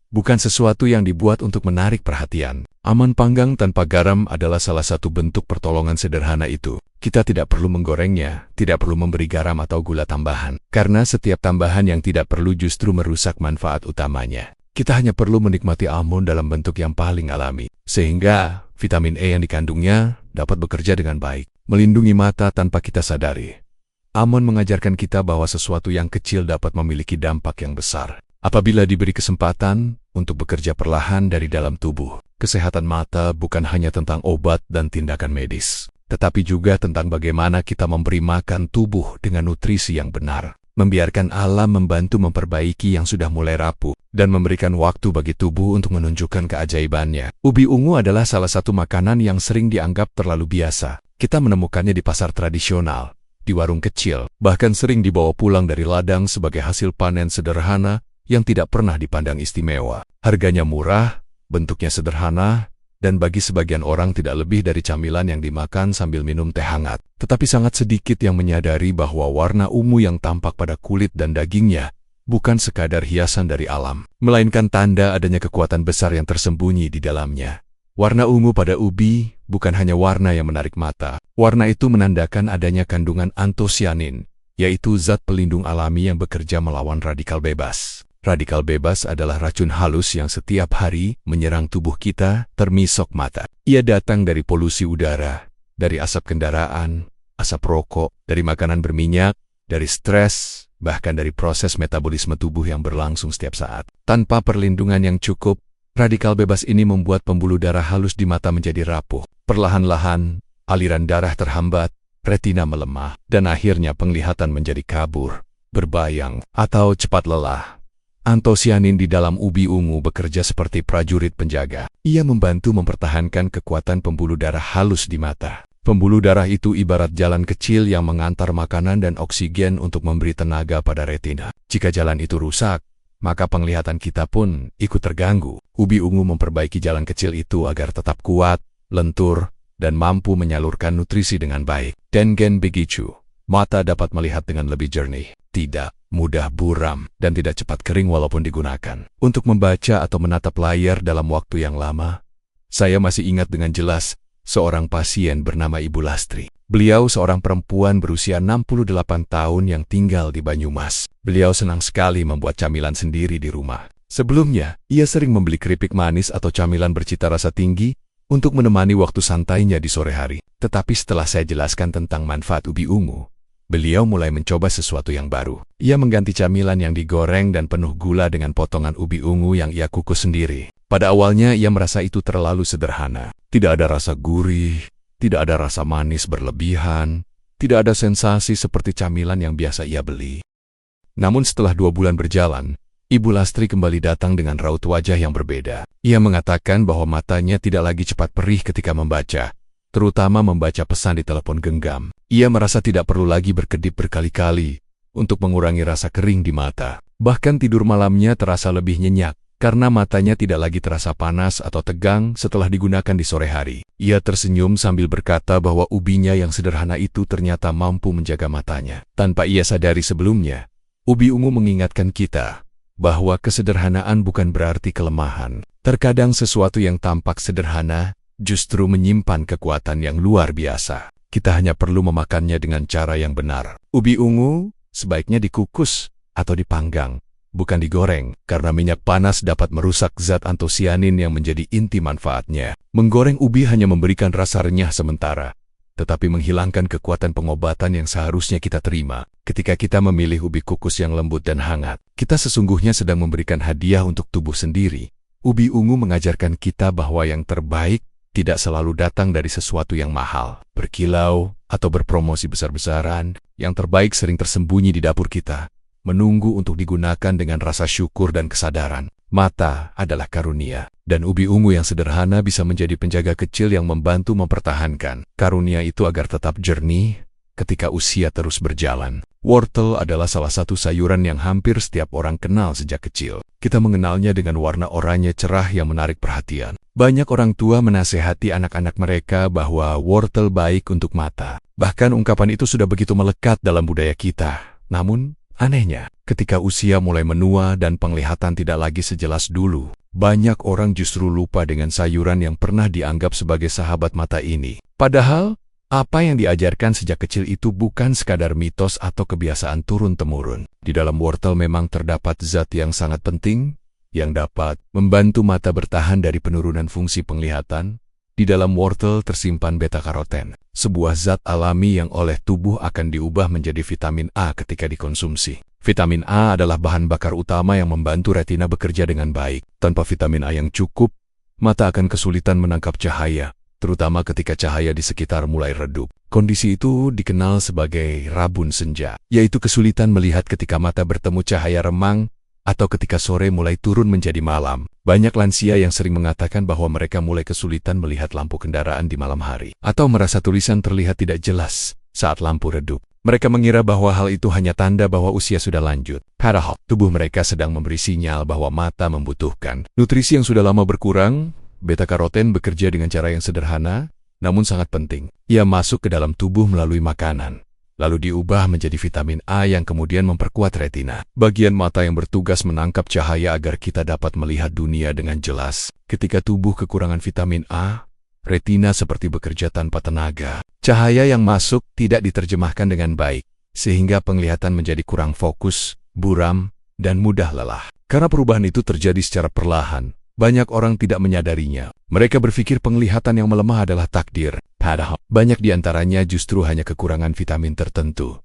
bukan sesuatu yang dibuat untuk menarik perhatian. Almond panggang tanpa garam adalah salah satu bentuk pertolongan sederhana itu. Kita tidak perlu menggorengnya, tidak perlu memberi garam atau gula tambahan, karena setiap tambahan yang tidak perlu justru merusak manfaat utamanya. Kita hanya perlu menikmati almond dalam bentuk yang paling alami, sehingga vitamin E yang dikandungnya dapat bekerja dengan baik, melindungi mata tanpa kita sadari. Almond mengajarkan kita bahwa sesuatu yang kecil dapat memiliki dampak yang besar apabila diberi kesempatan untuk bekerja perlahan dari dalam tubuh. Kesehatan mata bukan hanya tentang obat dan tindakan medis, tetapi juga tentang bagaimana kita memberi makan tubuh dengan nutrisi yang benar, membiarkan alam membantu memperbaiki yang sudah mulai rapuh, dan memberikan waktu bagi tubuh untuk menunjukkan keajaibannya. Ubi ungu adalah salah satu makanan yang sering dianggap terlalu biasa. Kita menemukannya di pasar tradisional, di warung kecil, bahkan sering dibawa pulang dari ladang sebagai hasil panen sederhana yang tidak pernah dipandang istimewa. Harganya murah, bentuknya sederhana, dan bagi sebagian orang tidak lebih dari camilan yang dimakan sambil minum teh hangat. Tetapi sangat sedikit yang menyadari bahwa warna ungu yang tampak pada kulit dan dagingnya bukan sekadar hiasan dari alam, melainkan tanda adanya kekuatan besar yang tersembunyi di dalamnya. Warna ungu pada ubi bukan hanya warna yang menarik mata. Warna itu menandakan adanya kandungan antosianin, yaitu zat pelindung alami yang bekerja melawan radikal bebas. Radikal bebas adalah racun halus yang setiap hari menyerang tubuh kita, termasuk mata. Ia datang dari polusi udara, dari asap kendaraan, asap rokok, dari makanan berminyak, dari stres, bahkan dari proses metabolisme tubuh yang berlangsung setiap saat. Tanpa perlindungan yang cukup, radikal bebas ini membuat pembuluh darah halus di mata menjadi rapuh. Perlahan-lahan, aliran darah terhambat, retina melemah, dan akhirnya penglihatan menjadi kabur, berbayang, atau cepat lelah. Antosianin di dalam ubi ungu bekerja seperti prajurit penjaga. Ia membantu mempertahankan kekuatan pembuluh darah halus di mata. Pembuluh darah itu ibarat jalan kecil yang mengantar makanan dan oksigen untuk memberi tenaga pada retina. Jika jalan itu rusak, maka penglihatan kita pun ikut terganggu. Ubi ungu memperbaiki jalan kecil itu agar tetap kuat, lentur, dan mampu menyalurkan nutrisi dengan baik. Dengan begitu, mata dapat melihat dengan lebih jernih, tidak mudah buram, dan tidak cepat kering walaupun digunakan untuk membaca atau menatap layar dalam waktu yang lama. Saya masih ingat dengan jelas seorang pasien bernama Ibu Lastri. Beliau seorang perempuan berusia 68 tahun yang tinggal di Banyumas. Beliau senang sekali membuat camilan sendiri di rumah. Sebelumnya, ia sering membeli keripik manis atau camilan bercita rasa tinggi untuk menemani waktu santainya di sore hari. Tetapi setelah saya jelaskan tentang manfaat ubi ungu, beliau mulai mencoba sesuatu yang baru. Ia mengganti camilan yang digoreng dan penuh gula dengan potongan ubi ungu yang ia kukus sendiri. Pada awalnya ia merasa itu terlalu sederhana. Tidak ada rasa gurih, tidak ada rasa manis berlebihan, tidak ada sensasi seperti camilan yang biasa ia beli. Namun setelah 2 bulan berjalan, Ibu Lastri kembali datang dengan raut wajah yang berbeda. Ia mengatakan bahwa matanya tidak lagi cepat perih ketika membaca, terutama membaca pesan di telepon genggam. Ia merasa tidak perlu lagi berkedip berkali-kali untuk mengurangi rasa kering di mata. Bahkan tidur malamnya terasa lebih nyenyak, karena matanya tidak lagi terasa panas atau tegang setelah digunakan di sore hari. Ia tersenyum sambil berkata bahwa ubinya yang sederhana itu ternyata mampu menjaga matanya. Tanpa ia sadari sebelumnya, ubi ungu mengingatkan kita bahwa kesederhanaan bukan berarti kelemahan. Terkadang sesuatu yang tampak sederhana justru menyimpan kekuatan yang luar biasa. Kita hanya perlu memakannya dengan cara yang benar. Ubi ungu sebaiknya dikukus atau dipanggang, bukan digoreng, karena minyak panas dapat merusak zat antosianin yang menjadi inti manfaatnya. Menggoreng ubi hanya memberikan rasa renyah sementara, tetapi menghilangkan kekuatan pengobatan yang seharusnya kita terima. Ketika kita memilih ubi kukus yang lembut dan hangat, kita sesungguhnya sedang memberikan hadiah untuk tubuh sendiri. Ubi ungu mengajarkan kita bahwa yang terbaik tidak selalu datang dari sesuatu yang mahal, berkilau, atau berpromosi besar-besaran. Yang terbaik sering tersembunyi di dapur kita, menunggu untuk digunakan dengan rasa syukur dan kesadaran. Mata adalah karunia, dan ubi ungu yang sederhana bisa menjadi penjaga kecil yang membantu mempertahankan karunia itu agar tetap jernih ketika usia terus berjalan. Wortel adalah salah satu sayuran yang hampir setiap orang kenal sejak kecil. Kita mengenalnya dengan warna oranye cerah yang menarik perhatian. Banyak orang tua menasehati anak-anak mereka bahwa wortel baik untuk mata. Bahkan ungkapan itu sudah begitu melekat dalam budaya kita. Namun, Anehnya, ketika usia mulai menua dan penglihatan tidak lagi sejelas dulu, banyak orang justru lupa dengan sayuran yang pernah dianggap sebagai sahabat mata ini. Padahal, apa yang diajarkan sejak kecil itu bukan sekadar mitos atau kebiasaan turun-temurun. Di dalam wortel memang terdapat zat yang sangat penting, yang dapat membantu mata bertahan dari penurunan fungsi penglihatan. Di dalam wortel tersimpan beta-karoten, sebuah zat alami yang oleh tubuh akan diubah menjadi vitamin A ketika dikonsumsi. Vitamin A adalah bahan bakar utama yang membantu retina bekerja dengan baik. Tanpa vitamin A yang cukup, mata akan kesulitan menangkap cahaya, terutama ketika cahaya di sekitar mulai redup. Kondisi itu dikenal sebagai rabun senja, yaitu kesulitan melihat ketika mata bertemu cahaya remang atau ketika sore mulai turun menjadi malam. Banyak lansia yang sering mengatakan bahwa mereka mulai kesulitan melihat lampu kendaraan di malam hari, atau merasa tulisan terlihat tidak jelas saat lampu redup. Mereka mengira bahwa hal itu hanya tanda bahwa usia sudah lanjut. Padahal, tubuh mereka sedang memberi sinyal bahwa mata membutuhkan nutrisi yang sudah lama berkurang. Beta-karoten bekerja dengan cara yang sederhana, namun sangat penting. Ia masuk ke dalam tubuh melalui makanan, lalu diubah menjadi vitamin A yang kemudian memperkuat retina, bagian mata yang bertugas menangkap cahaya agar kita dapat melihat dunia dengan jelas. Ketika tubuh kekurangan vitamin A, retina seperti bekerja tanpa tenaga. Cahaya yang masuk tidak diterjemahkan dengan baik, sehingga penglihatan menjadi kurang fokus, buram, dan mudah lelah. Karena perubahan itu terjadi secara perlahan, banyak orang tidak menyadarinya. Mereka berpikir penglihatan yang melemah adalah takdir. Padahal, banyak di antaranya justru hanya kekurangan vitamin tertentu.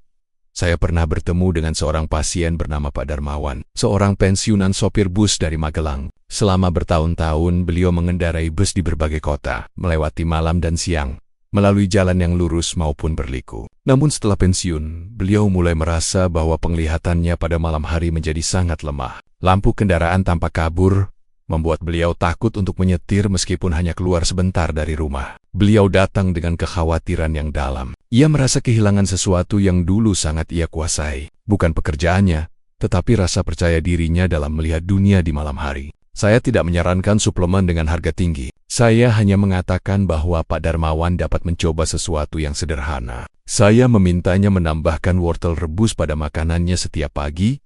Saya pernah bertemu dengan seorang pasien bernama Pak Darmawan, seorang pensiunan sopir bus dari Magelang. Selama bertahun-tahun, beliau mengendarai bus di berbagai kota, melewati malam dan siang, melalui jalan yang lurus maupun berliku. Namun setelah pensiun, beliau mulai merasa bahwa penglihatannya pada malam hari menjadi sangat lemah. Lampu kendaraan tampak kabur, membuat beliau takut untuk menyetir meskipun hanya keluar sebentar dari rumah. Beliau datang dengan kekhawatiran yang dalam. Ia merasa kehilangan sesuatu yang dulu sangat ia kuasai. Bukan pekerjaannya, tetapi rasa percaya dirinya dalam melihat dunia di malam hari. Saya tidak menyarankan suplemen dengan harga tinggi. Saya hanya mengatakan bahwa Pak Darmawan dapat mencoba sesuatu yang sederhana. Saya memintanya menambahkan wortel rebus pada makanannya setiap pagi,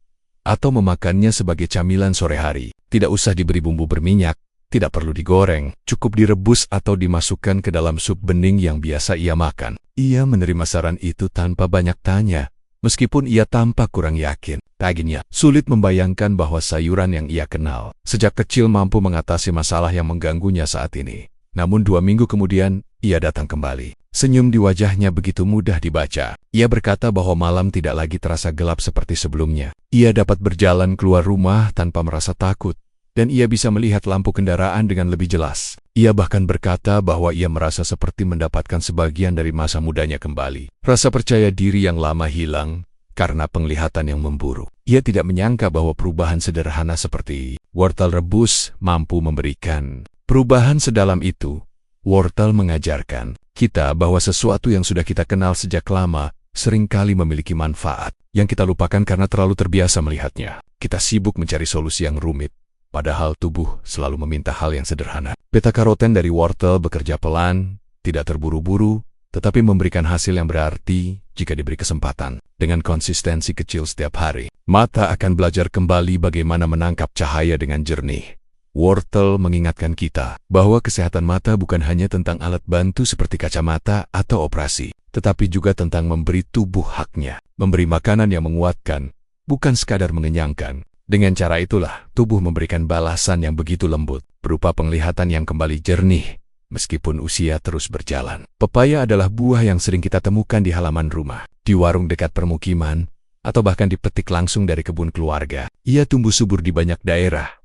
atau memakannya sebagai camilan sore hari. Tidak usah diberi bumbu berminyak, tidak perlu digoreng, cukup direbus atau dimasukkan ke dalam sup bening yang biasa ia makan. Ia menerima saran itu tanpa banyak tanya, meskipun ia tampak kurang yakin. Baginya, sulit membayangkan bahwa sayuran yang ia kenal sejak kecil mampu mengatasi masalah yang mengganggunya saat ini. Namun 2 minggu kemudian, ia datang kembali. Senyum di wajahnya begitu mudah dibaca. Ia berkata bahwa malam tidak lagi terasa gelap seperti sebelumnya. Ia dapat berjalan keluar rumah tanpa merasa takut, dan ia bisa melihat lampu kendaraan dengan lebih jelas. Ia bahkan berkata bahwa ia merasa seperti mendapatkan sebagian dari masa mudanya kembali. Rasa percaya diri yang lama hilang karena penglihatan yang memburuk. Ia tidak menyangka bahwa perubahan sederhana seperti wortel rebus mampu memberikan perubahan sedalam itu. Wortel mengajarkan kita bahwa sesuatu yang sudah kita kenal sejak lama seringkali memiliki manfaat yang kita lupakan karena terlalu terbiasa melihatnya. Kita sibuk mencari solusi yang rumit, padahal tubuh selalu meminta hal yang sederhana. Beta-karoten dari wortel bekerja pelan, tidak terburu-buru, tetapi memberikan hasil yang berarti jika diberi kesempatan. Dengan konsistensi kecil setiap hari, mata akan belajar kembali bagaimana menangkap cahaya dengan jernih. Wortel mengingatkan kita bahwa kesehatan mata bukan hanya tentang alat bantu seperti kacamata atau operasi, tetapi juga tentang memberi tubuh haknya, memberi makanan yang menguatkan, bukan sekadar mengenyangkan. Dengan cara itulah, tubuh memberikan balasan yang begitu lembut, berupa penglihatan yang kembali jernih, meskipun usia terus berjalan. Pepaya adalah buah yang sering kita temukan di halaman rumah, di warung dekat permukiman, atau bahkan dipetik langsung dari kebun keluarga. Ia tumbuh subur di banyak daerah,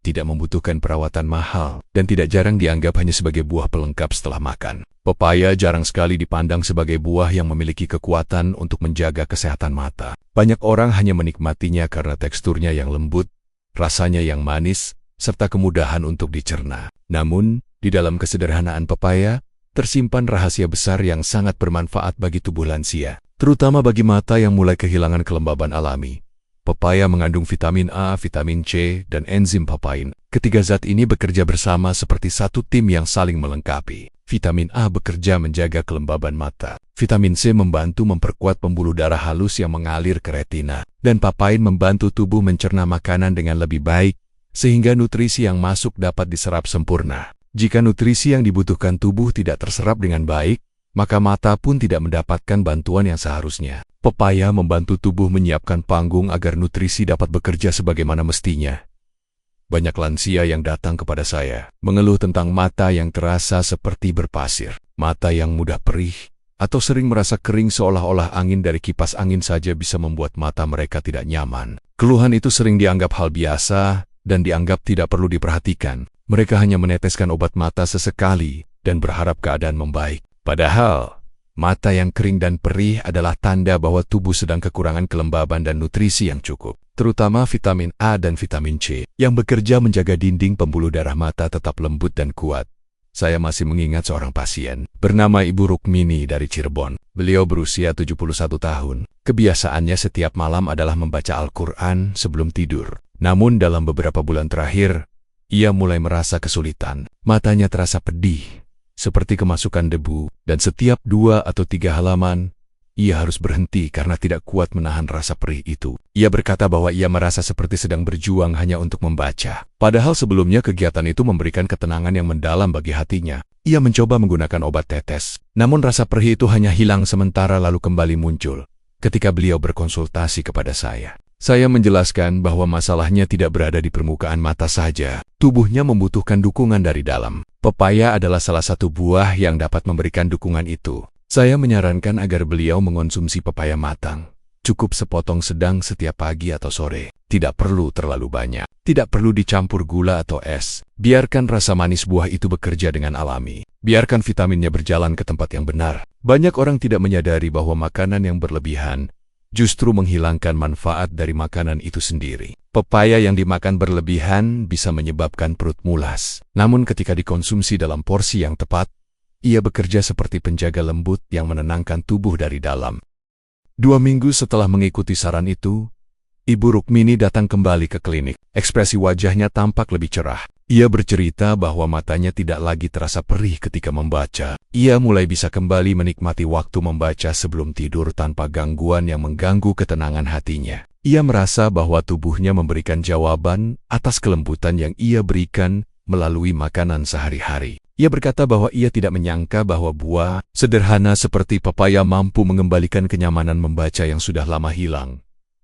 tidak membutuhkan perawatan mahal, dan tidak jarang dianggap hanya sebagai buah pelengkap setelah makan. Pepaya jarang sekali dipandang sebagai buah yang memiliki kekuatan untuk menjaga kesehatan mata. Banyak orang hanya menikmatinya karena teksturnya yang lembut, rasanya yang manis, serta kemudahan untuk dicerna. Namun, di dalam kesederhanaan pepaya, tersimpan rahasia besar yang sangat bermanfaat bagi tubuh lansia, terutama bagi mata yang mulai kehilangan kelembaban alami. Pepaya mengandung vitamin A, vitamin C, dan enzim papain. Ketiga zat ini bekerja bersama seperti satu tim yang saling melengkapi. Vitamin A bekerja menjaga kelembaban mata. Vitamin C membantu memperkuat pembuluh darah halus yang mengalir ke retina. Dan papain membantu tubuh mencerna makanan dengan lebih baik, sehingga nutrisi yang masuk dapat diserap sempurna. Jika nutrisi yang dibutuhkan tubuh tidak terserap dengan baik, maka mata pun tidak mendapatkan bantuan yang seharusnya. Pepaya membantu tubuh menyiapkan panggung agar nutrisi dapat bekerja sebagaimana mestinya. Banyak lansia yang datang kepada saya, mengeluh tentang mata yang terasa seperti berpasir, mata yang mudah perih, atau sering merasa kering seolah-olah angin dari kipas angin saja bisa membuat mata mereka tidak nyaman. Keluhan itu sering dianggap hal biasa dan dianggap tidak perlu diperhatikan. Mereka hanya meneteskan obat mata sesekali dan berharap keadaan membaik. Padahal, mata yang kering dan perih adalah tanda bahwa tubuh sedang kekurangan kelembaban dan nutrisi yang cukup, terutama vitamin A dan vitamin C, yang bekerja menjaga dinding pembuluh darah mata tetap lembut dan kuat. Saya masih mengingat seorang pasien bernama Ibu Rukmini dari Cirebon. Beliau berusia 71 tahun. Kebiasaannya setiap malam adalah membaca Al-Quran sebelum tidur. Namun dalam beberapa bulan terakhir, ia mulai merasa kesulitan. Matanya terasa pedih, seperti kemasukan debu, dan setiap 2 atau 3 halaman, ia harus berhenti karena tidak kuat menahan rasa perih itu. Ia berkata bahwa ia merasa seperti sedang berjuang hanya untuk membaca. Padahal sebelumnya kegiatan itu memberikan ketenangan yang mendalam bagi hatinya. Ia mencoba menggunakan obat tetes. Namun rasa perih itu hanya hilang sementara lalu kembali muncul ketika beliau berkonsultasi kepada saya. Saya menjelaskan bahwa masalahnya tidak berada di permukaan mata saja. Tubuhnya membutuhkan dukungan dari dalam. Pepaya adalah salah satu buah yang dapat memberikan dukungan itu. Saya menyarankan agar beliau mengonsumsi pepaya matang. Cukup sepotong sedang setiap pagi atau sore. Tidak perlu terlalu banyak. Tidak perlu dicampur gula atau es. Biarkan rasa manis buah itu bekerja dengan alami. Biarkan vitaminnya berjalan ke tempat yang benar. Banyak orang tidak menyadari bahwa makanan yang berlebihan justru menghilangkan manfaat dari makanan itu sendiri. Pepaya yang dimakan berlebihan bisa menyebabkan perut mulas. Namun ketika dikonsumsi dalam porsi yang tepat, ia bekerja seperti penjaga lembut yang menenangkan tubuh dari dalam. 2 minggu setelah mengikuti saran itu, Ibu Rukmini datang kembali ke klinik. Ekspresi wajahnya tampak lebih cerah. Ia bercerita bahwa matanya tidak lagi terasa perih ketika membaca. Ia mulai bisa kembali menikmati waktu membaca sebelum tidur tanpa gangguan yang mengganggu ketenangan hatinya. Ia merasa bahwa tubuhnya memberikan jawaban atas kelembutan yang ia berikan melalui makanan sehari-hari. Ia berkata bahwa ia tidak menyangka bahwa buah sederhana seperti pepaya mampu mengembalikan kenyamanan membaca yang sudah lama hilang.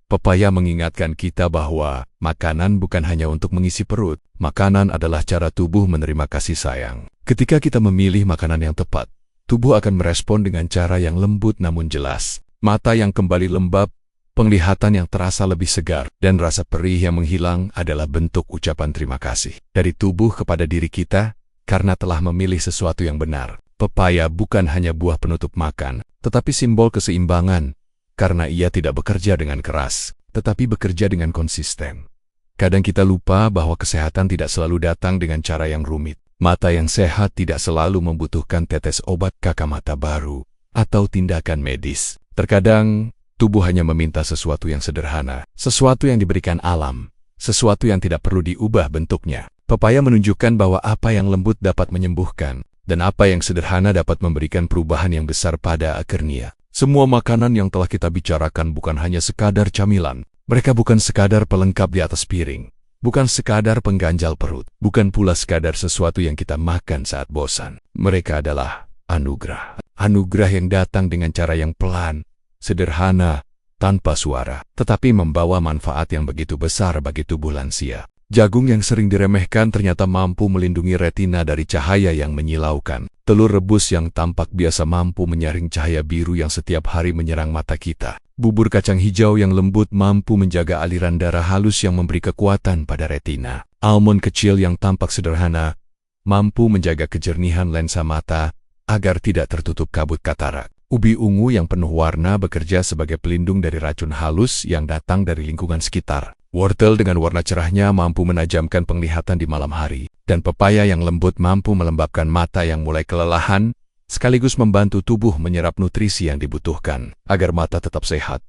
Pepaya mengingatkan kita bahwa makanan bukan hanya untuk mengisi perut. Makanan adalah cara tubuh menerima kasih sayang. Ketika kita memilih makanan yang tepat, tubuh akan merespon dengan cara yang lembut namun jelas. Mata yang kembali lembab, penglihatan yang terasa lebih segar, dan rasa perih yang menghilang adalah bentuk ucapan terima kasih dari tubuh kepada diri kita karena telah memilih sesuatu yang benar. Pepaya bukan hanya buah penutup makan, tetapi simbol keseimbangan. Karena ia tidak bekerja dengan keras, tetapi bekerja dengan konsisten. Kadang kita lupa bahwa kesehatan tidak selalu datang dengan cara yang rumit. Mata yang sehat tidak selalu membutuhkan tetes obat kacamata baru atau tindakan medis. Terkadang, tubuh hanya meminta sesuatu yang sederhana, sesuatu yang diberikan alam, sesuatu yang tidak perlu diubah bentuknya. Pepaya menunjukkan bahwa apa yang lembut dapat menyembuhkan, dan apa yang sederhana dapat memberikan perubahan yang besar pada akhirnya. Semua makanan yang telah kita bicarakan bukan hanya sekadar camilan. Mereka bukan sekadar pelengkap di atas piring. Bukan sekadar pengganjal perut. Bukan pula sekadar sesuatu yang kita makan saat bosan. Mereka adalah anugerah. Anugerah yang datang dengan cara yang pelan, sederhana, tanpa suara, tetapi membawa manfaat yang begitu besar bagi tubuh lansia. Jagung yang sering diremehkan ternyata mampu melindungi retina dari cahaya yang menyilaukan. Telur rebus yang tampak biasa mampu menyaring cahaya biru yang setiap hari menyerang mata kita. Bubur kacang hijau yang lembut mampu menjaga aliran darah halus yang memberi kekuatan pada retina. Almond kecil yang tampak sederhana mampu menjaga kejernihan lensa mata agar tidak tertutup kabut katarak. Ubi ungu yang penuh warna bekerja sebagai pelindung dari racun halus yang datang dari lingkungan sekitar. Wortel dengan warna cerahnya mampu menajamkan penglihatan di malam hari, dan pepaya yang lembut mampu melembabkan mata yang mulai kelelahan, sekaligus membantu tubuh menyerap nutrisi yang dibutuhkan agar mata tetap sehat.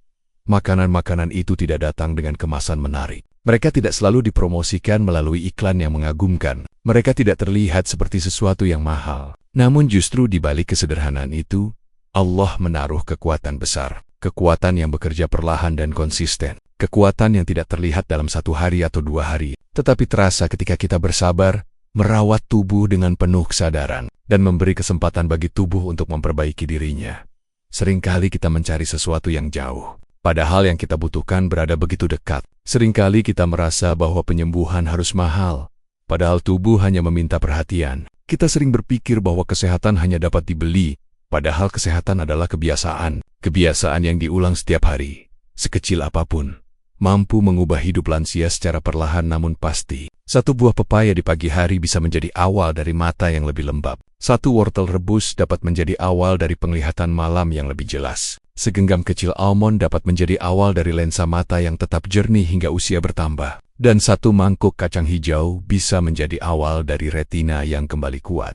Makanan-makanan itu tidak datang dengan kemasan menarik. Mereka tidak selalu dipromosikan melalui iklan yang mengagumkan. Mereka tidak terlihat seperti sesuatu yang mahal. Namun justru di balik kesederhanaan itu, Allah menaruh kekuatan besar. Kekuatan yang bekerja perlahan dan konsisten. Kekuatan yang tidak terlihat dalam 1 hari atau 2 hari, tetapi terasa ketika kita bersabar, merawat tubuh dengan penuh kesadaran, dan memberi kesempatan bagi tubuh untuk memperbaiki dirinya. Seringkali kita mencari sesuatu yang jauh, padahal yang kita butuhkan berada begitu dekat. Seringkali kita merasa bahwa penyembuhan harus mahal, padahal tubuh hanya meminta perhatian. Kita sering berpikir bahwa kesehatan hanya dapat dibeli, padahal kesehatan adalah kebiasaan. Kebiasaan yang diulang setiap hari, sekecil apapun, mampu mengubah hidup lansia secara perlahan namun pasti. 1 buah pepaya di pagi hari bisa menjadi awal dari mata yang lebih lembab. 1 wortel rebus dapat menjadi awal dari penglihatan malam yang lebih jelas. Segenggam kecil almond dapat menjadi awal dari lensa mata yang tetap jernih hingga usia bertambah. Dan 1 mangkuk kacang hijau bisa menjadi awal dari retina yang kembali kuat.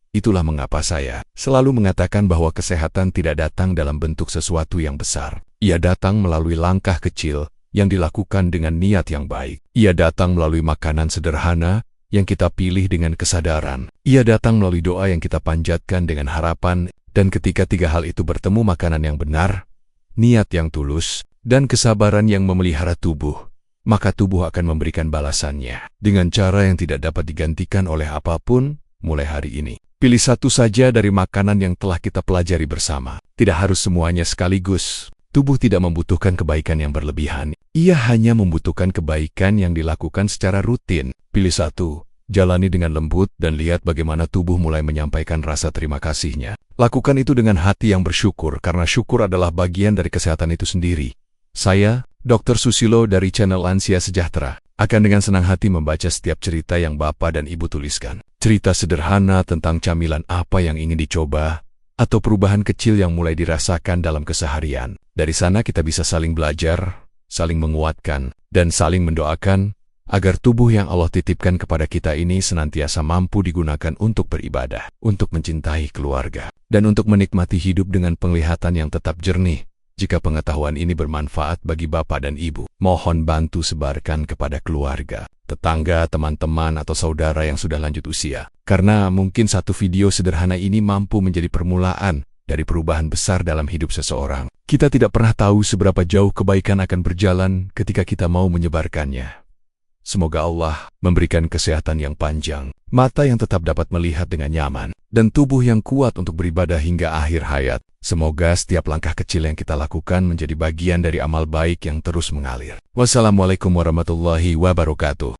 Itulah mengapa saya selalu mengatakan bahwa kesehatan tidak datang dalam bentuk sesuatu yang besar. Ia datang melalui langkah kecil yang dilakukan dengan niat yang baik. Ia datang melalui makanan sederhana yang kita pilih dengan kesadaran. Ia datang melalui doa yang kita panjatkan dengan harapan, dan ketika 3 hal itu bertemu, makanan yang benar, niat yang tulus, dan kesabaran yang memelihara tubuh, maka tubuh akan memberikan balasannya dengan cara yang tidak dapat digantikan oleh apapun mulai hari ini. Pilih 1 saja dari makanan yang telah kita pelajari bersama. Tidak harus semuanya sekaligus. Tubuh tidak membutuhkan kebaikan yang berlebihan. Ia hanya membutuhkan kebaikan yang dilakukan secara rutin. Pilih 1, jalani dengan lembut dan lihat bagaimana tubuh mulai menyampaikan rasa terima kasihnya. Lakukan itu dengan hati yang bersyukur, karena syukur adalah bagian dari kesehatan itu sendiri. Saya, Dr. Susilo dari channel Lansia Sejahtera, akan dengan senang hati membaca setiap cerita yang Bapak dan Ibu tuliskan. Cerita sederhana tentang camilan apa yang ingin dicoba, atau perubahan kecil yang mulai dirasakan dalam keseharian. Dari sana kita bisa saling belajar, saling menguatkan, dan saling mendoakan, agar tubuh yang Allah titipkan kepada kita ini senantiasa mampu digunakan untuk beribadah, untuk mencintai keluarga, dan untuk menikmati hidup dengan penglihatan yang tetap jernih. Jika pengetahuan ini bermanfaat bagi Bapak dan Ibu, mohon bantu sebarkan kepada keluarga, tetangga, teman-teman, atau saudara yang sudah lanjut usia. Karena mungkin 1 video sederhana ini mampu menjadi permulaan dari perubahan besar dalam hidup seseorang. Kita tidak pernah tahu seberapa jauh kebaikan akan berjalan ketika kita mau menyebarkannya. Semoga Allah memberikan kesehatan yang panjang, mata yang tetap dapat melihat dengan nyaman, dan tubuh yang kuat untuk beribadah hingga akhir hayat. Semoga setiap langkah kecil yang kita lakukan menjadi bagian dari amal baik yang terus mengalir. Wassalamualaikum warahmatullahi wabarakatuh.